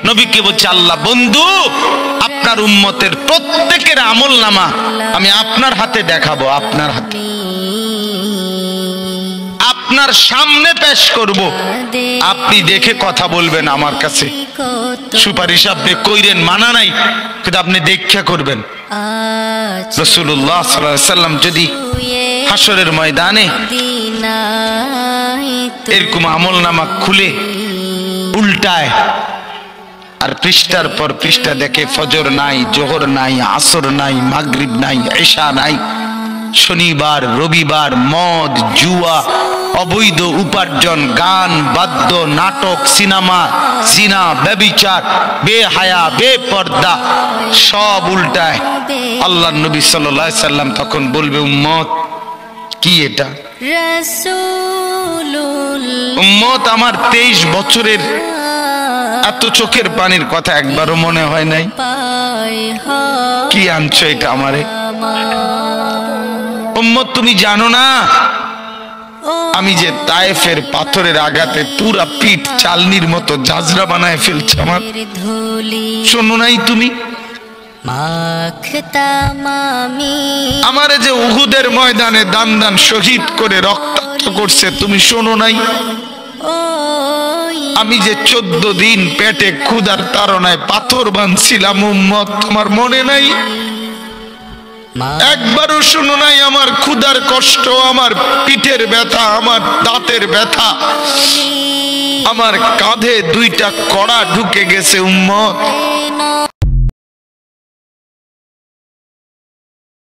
নবীকে বলছে আল্লাহ বন্ধু আপনার উম্মতের প্রত্যেকের আমলনামা আমি আপনার হাতে দেখাবো, আপনার হাতে আপনার সামনে পেশ করব, আপনি দেখে কথা বলবেন আমার কাছে। সুপারিশ আপনি কইরেন মানা নাই, কিন্তু আপনি দেখা করবেন। রাসূলুল্লাহ সাল্লাল্লাহু আলাইহি ওয়াসাল্লাম যদি হাসরের ময়দানে এরকম আমলনামা খুলে উল্টায় আর পৃষ্ঠার পর পৃষ্ঠা দেখে ফজর নাই, জোহর নাই, আসর নাই, মাগরিব নাই, ইশা নাই, শনিবার রবিবার, মদ জুয়া, অবৈধ উপার্জন, গান বাদ্য, নাটক, সিনেমা, জিনা, ব্যভিচার, বেহায়া, বেপর্দা সব উল্টায়। আল্লাহর নবী সাল্লাল্লাহু আলাইহি সাল্লাম তখন বলবে উম্মত কি এটা? উম্মত আমার 23 বছরের এত চোখের পানির কথা একবারও মনে হয় নাই? কি আনছো এটা আমারে? উম্মত তুমি জানো না আমি যে তায়েফের পাথরের আঘাতে পুরা পিঠ চালনির মতো জাজরা বানায় ফেলছে আমার? শোনো নাই তুমি? আমারে যে উহুদের ময়দানে দান দান শহীদ করে রক্তাক্ত করছে তুমি শোনো নাই? আমি যে 14 দিন পেটে ক্ষুধার তাড়নায় পাথর বাঁধছিলাম উম্মত তোমার মনে নাই? একবারও শুনো নাই আমার ক্ষুধার কষ্ট, আমার পিঠের ব্যথা, আমার দাঁতের ব্যথা, আমার কাঁধে 2টা কড়া ঢুকে গেছে উম্মত?